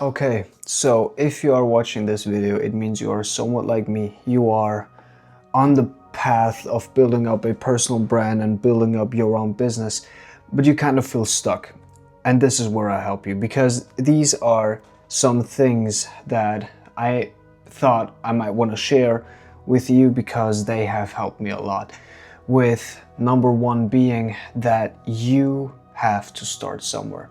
Okay, so if you are watching this video, it means you are somewhat like me. You are on the path of building up a personal brand and building up your own business, but you kind of feel stuck. And this is where I help you, because these are some things that I thought I might want to share with you because they have helped me a lot. With number one being that you have to start somewhere.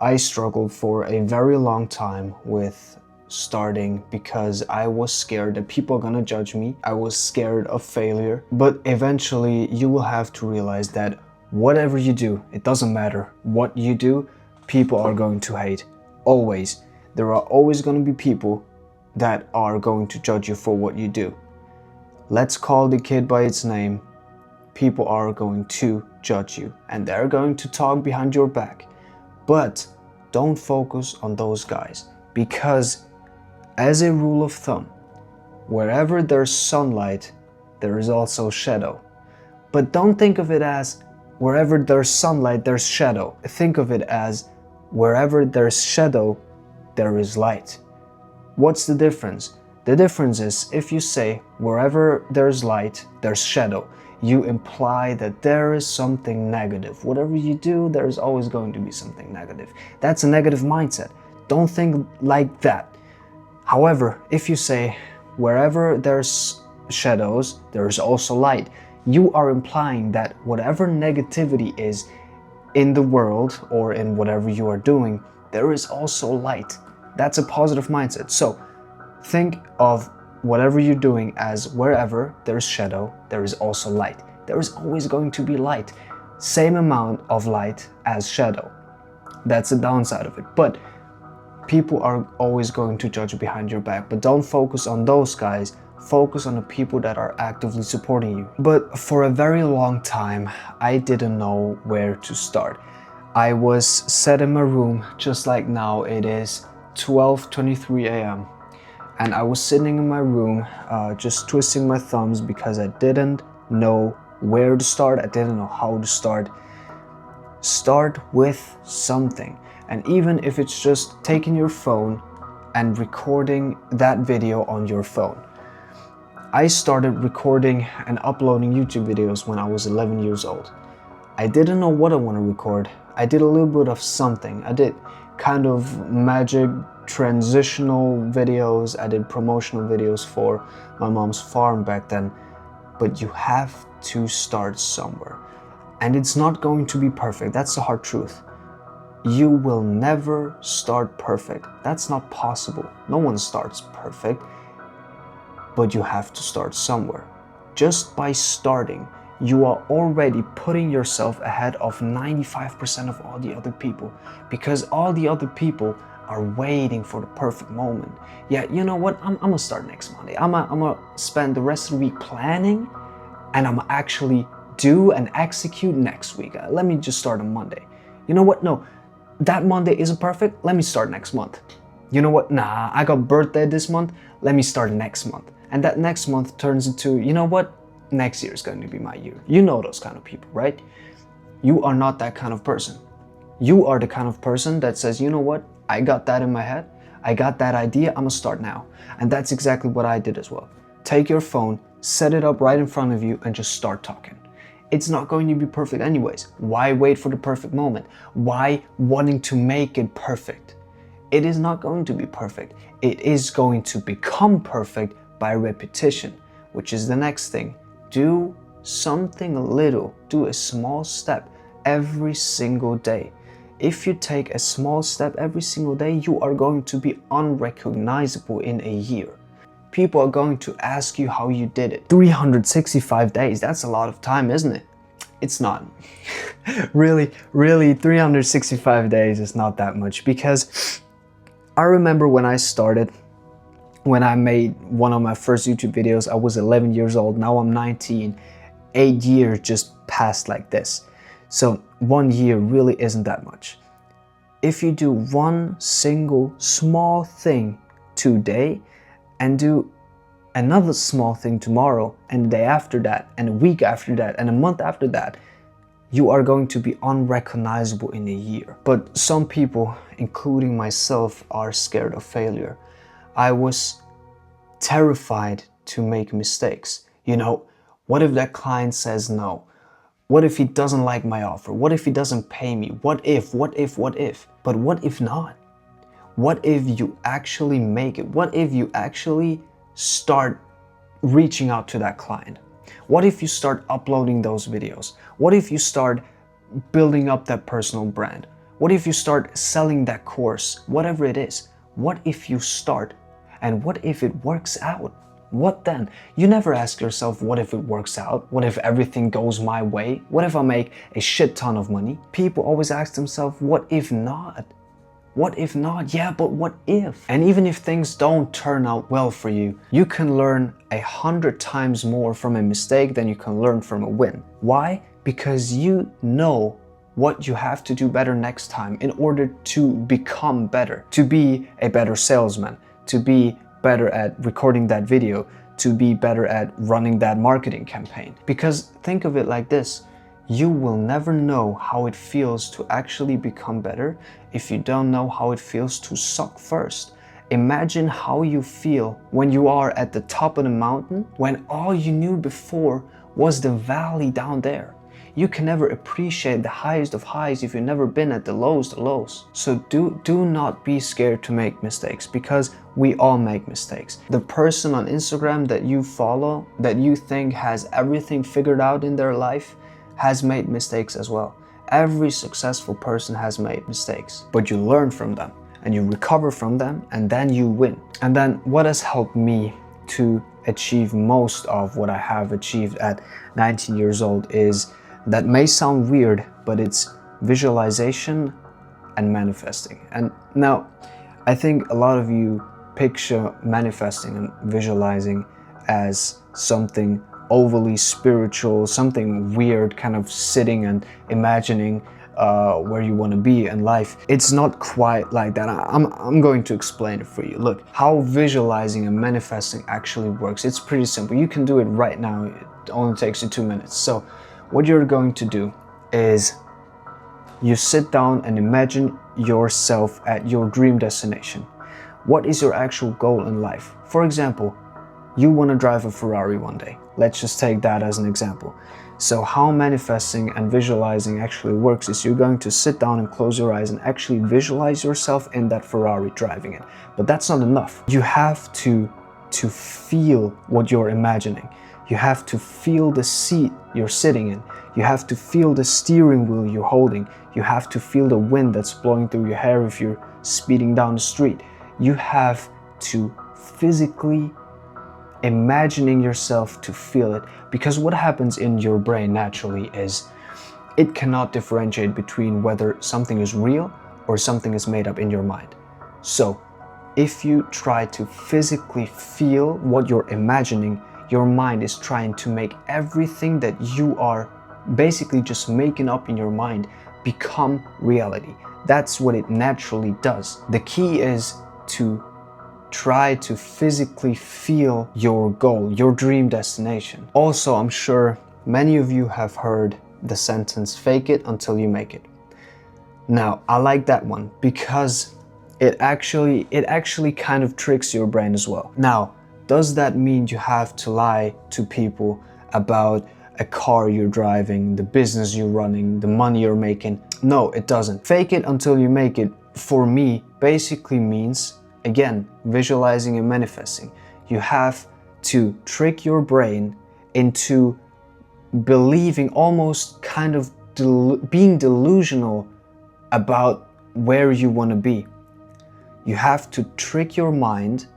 I struggled for a very long time with starting because I was scared that people are gonna judge me. I was scared of failure. But eventually you will have to realize that whatever you do, it doesn't matter what you do, people are going to hate. Always. There are always going to be people that are going to judge you for what you do. Let's call the kid by its name. People are going to judge you and they're going to talk behind your back. But don't focus on those guys, because as a rule of thumb, wherever there's sunlight, there is also shadow. But don't think of it as wherever there's sunlight, there's shadow. Think of it as wherever there's shadow, there is light. What's the difference? The difference is if you say wherever there's light, there's shadow, you imply that there is something negative. Whatever you do, there's always going to be something negative. That's a negative mindset. Don't think like that. However, if you say wherever there's shadows, there's also light, you are implying that whatever negativity is in the world or in whatever you are doing, there is also light. That's a positive mindset. So think of whatever you're doing as wherever there's shadow, there is also light. There is always going to be light. Same amount of light as shadow. That's the downside of it. But people are always going to judge you behind your back. But don't focus on those guys. Focus on the people that are actively supporting you. But for a very long time, I didn't know where to start. I was sat in my room just like now. It is 12:23 a.m. and I was sitting in my room just twisting my thumbs because I didn't know where to start. I didn't know how to start. Start with something. And even if it's just taking your phone and recording that video on your phone. I started recording and uploading YouTube videos when I was 11 years old. I didn't know what I want to record. I did a little bit of something. I did kind of magic transitional videos. I did promotional videos for my mom's farm back then. But you have to start somewhere. And it's not going to be perfect. That's the hard truth. You will never start perfect. That's not possible. No one starts perfect. But you have to start somewhere. Just by starting, you are already putting yourself ahead of 95% of all the other people, because all the other people are waiting for the perfect moment. Yeah, you know what? I'm gonna start next Monday. I'm gonna spend the rest of the week planning, and I'm actually do and execute next week. Let me just start on Monday. You know what? No, that Monday isn't perfect. Let me start next month. You know what? Nah, I got birthday this month. Let me start next month. And that next month turns into, you know what? Next year is going to be my year. You know those kind of people, right? You are not that kind of person. You are the kind of person that says, you know what? I got that in my head. I got that idea. I'm gonna start now. And that's exactly what I did as well. Take your phone, set it up right in front of you, and just start talking. It's not going to be perfect anyways. Why wait for the perfect moment? Why wanting to make it perfect? It is not going to be perfect. It is going to become perfect by repetition, which is the next thing. Do something little, do a small step every single day. If you take a small step every single day, you are going to be unrecognizable in a year. People are going to ask you how you did it. 365 days, that's a lot of time, isn't it? It's not. Really, 365 days is not that much, because I remember when I started, when I made one of my first YouTube videos, I was 11 years old. Now I'm 19. 8 years just passed like this. So 1 year really isn't that much. If you do one single small thing today and do another small thing tomorrow and the day after that and a week after that and a month after that, you are going to be unrecognizable in a year. But some people, including myself, are scared of failure. I was terrified to make mistakes. You know, what if that client says no? What if he doesn't like my offer? What if he doesn't pay me? What if? But what if not? What if you actually make it? What if you actually start reaching out to that client? What if you start uploading those videos? What if you start building up that personal brand? What if you start selling that course? Whatever it is. What if you start? And what if it works out? What then? You never ask yourself, what if it works out? What if everything goes my way? What if I make a shit ton of money? People always ask themselves, what if not? What if not? Yeah, but what if? And even if things don't turn out well for you, you can learn 100 times more from a mistake than you can learn from a win. Why? Because you know what you have to do better next time in order to become better, to be a better salesman, to be better at recording that video, to be better at running that marketing campaign. Because think of it like this, you will never know how it feels to actually become better if you don't know how it feels to suck first. Imagine how you feel when you are at the top of the mountain, when all you knew before was the valley down there. You can never appreciate the highest of highs if you've never been at the lowest of lows. So do not be scared to make mistakes, because we all make mistakes. The person on Instagram that you follow, that you think has everything figured out in their life, has made mistakes as well. Every successful person has made mistakes, but you learn from them and you recover from them, and then you win. And then what has helped me to achieve most of what I have achieved at 19 years old is, that may sound weird, but it's visualization and manifesting. And now, I think a lot of you picture manifesting and visualizing as something overly spiritual, something weird, kind of sitting and imagining where you want to be in life. It's not quite like that. I'm going to explain it for you. Look, how visualizing and manifesting actually works. It's pretty simple. You can do it right now. It only takes you 2 minutes. So what you're going to do is you sit down and imagine yourself at your dream destination. What is your actual goal in life? For example, you want to drive a Ferrari one day. Let's just take that as an example. So how manifesting and visualizing actually works is, you're going to sit down and close your eyes and actually visualize yourself in that Ferrari driving it. But that's not enough. You have to feel what you're imagining. You have to feel the seat you're sitting in. You have to feel the steering wheel you're holding. You have to feel the wind that's blowing through your hair if you're speeding down the street. You have to physically imagining yourself to feel it, because what happens in your brain naturally is it cannot differentiate between whether something is real or something is made up in your mind. So if you try to physically feel what you're imagining, your mind is trying to make everything that you are basically just making up in your mind become reality. That's what it naturally does. The key is to try to physically feel your goal, your dream destination. Also, I'm sure many of you have heard the sentence, fake it until you make it. Now, I like that one because it actually kind of tricks your brain as well. Now, does that mean you have to lie to people about a car you're driving, the business you're running, the money you're making? No, it doesn't. Fake it until you make it, for me, basically means, again, visualizing and manifesting. You have to trick your brain into believing, almost kind of being delusional about where you want to be. You have to trick your mind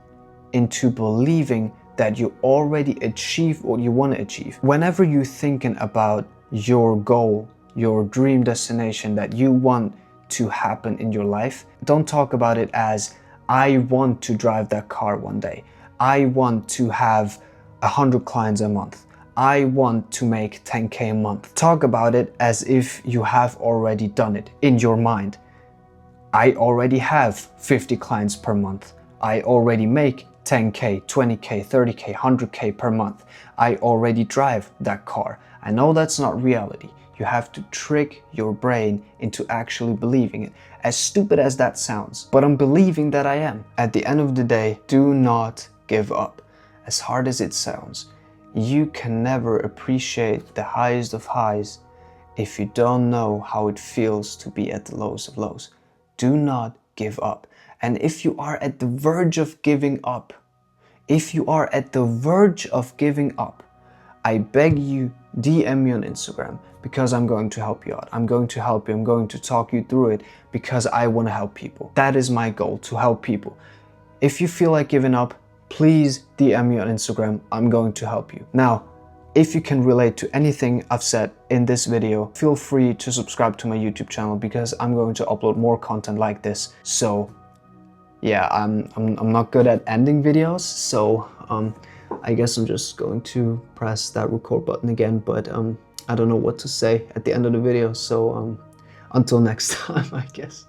into believing that you already achieved what you want to achieve. Whenever you're thinking about your goal, your dream destination that you want to happen in your life, don't talk about it as, I want to drive that car one day. I want to have 100 clients a month. I want to make 10K a month. Talk about it as if you have already done it in your mind. I already have 50 clients per month. I already make 10K, 20K, 30K, 100K per month. I already drive that car. I know that's not reality. You have to trick your brain into actually believing it. As stupid as that sounds, but I'm believing that I am. At the end of the day, do not give up. As hard as it sounds, you can never appreciate the highest of highs if you don't know how it feels to be at the lowest of lows. Do not give up. And if you are at the verge of giving up, I beg you, DM me on Instagram, because I'm going to help you out. I'm going to help you. I'm going to talk you through it because I want to help people. That is my goal, to help people. If you feel like giving up, please DM me on Instagram. I'm going to help you. Now, if you can relate to anything I've said in this video, feel free to subscribe to my YouTube channel because I'm going to upload more content like this. So yeah, I'm not good at ending videos, so I guess I'm just going to press that record button again, but I don't know what to say at the end of the video, so until next time, I guess.